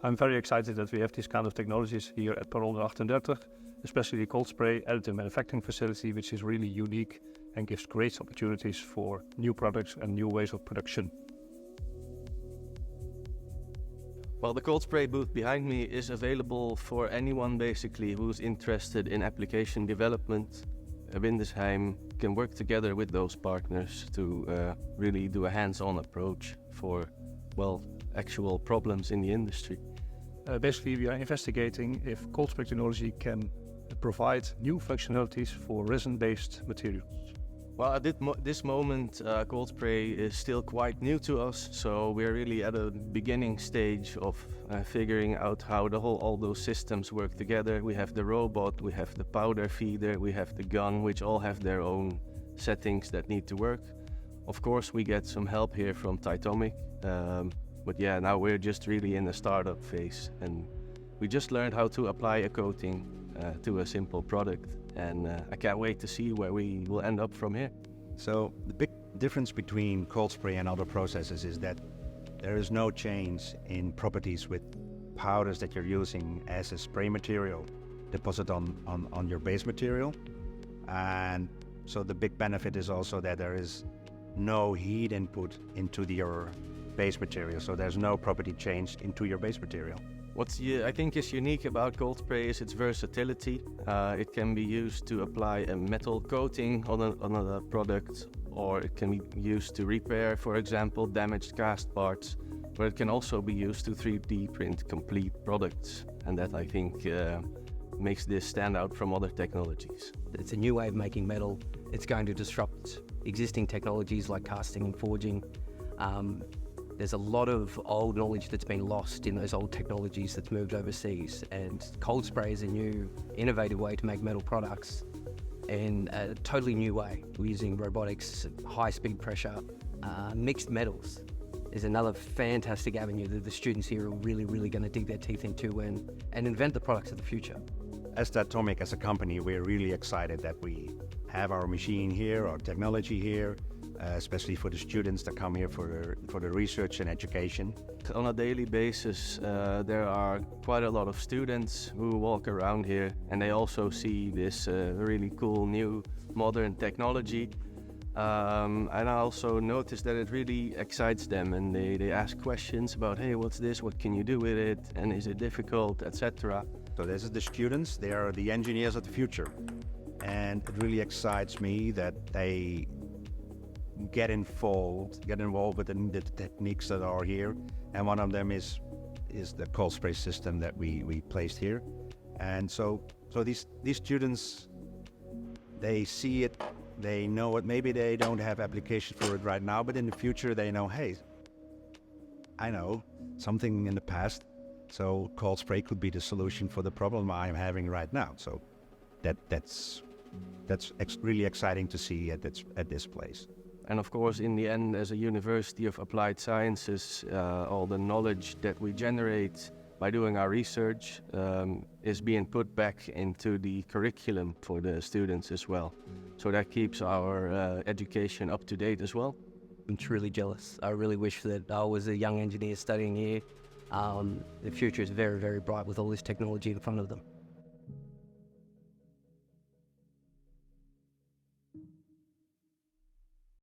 I'm very excited that we have these kind of technologies here at Perron038, especially the cold spray additive manufacturing facility, which is really unique and gives great opportunities for new products and new ways of production. Well, the cold spray booth behind me is available for anyone basically who's interested in application development. Windesheim can work together with those partners to really do a hands-on approach for, well, actual problems in the industry. Basically, we are investigating if cold spray technology can provide new functionalities for resin-based materials. Well, at this moment, cold spray is still quite new to us, so we're really at a beginning stage of figuring out how all those systems work together. We have the robot, we have the powder feeder, we have the gun, which all have their own settings that need to work. Of course, we get some help here from Titomic, but yeah, now we're just really in the startup phase, and we just learned how to apply a coating to a simple product, and I can't wait to see where we will end up from here. So the big difference between cold spray and other processes is that there is no change in properties with powders that you're using as a spray material deposit on your base material. And so the big benefit is also that there is no heat input into your base material, so there's no property change into your base material. What I think is unique about cold spray is its versatility. It can be used to apply a metal coating on a product, or it can be used to repair, for example, damaged cast parts, but it can also be used to 3D print complete products. And that, I think, makes this stand out from other technologies. It's a new way of making metal. It's going to disrupt existing technologies like casting and forging. There's a lot of old knowledge that's been lost in those old technologies that's moved overseas, and cold spray is a new, innovative way to make metal products in a totally new way. We're using robotics, high-speed pressure, mixed metals is another fantastic avenue that the students here are really going to dig their teeth into and invent the products of the future. As Titomic, as a company, we're really excited that we have our machine here, our technology here, especially for the students that come here for the research and education. On a daily basis, there are quite a lot of students who walk around here, and they also see this really cool new modern technology. And I also notice that it really excites them, and they ask questions about, hey, what's this, what can you do with it, and is it difficult, etc. So this is the students, they are the engineers of the future. And it really excites me that they get involved with the techniques that are here, and one of them is the cold spray system that we placed here. And so these students, they see it, they know it. Maybe they don't have application for it right now, but in the future they know, hey, I know something in the past, so cold spray could be the solution for the problem I'm having right now. So that's really exciting to see at this place. And of course, in the end, as a University of Applied Sciences, all the knowledge that we generate by doing our research is being put back into the curriculum for the students as well. So that keeps our education up to date as well. I'm truly jealous. I really wish that I was a young engineer studying here. The future is very bright with all this technology in front of them.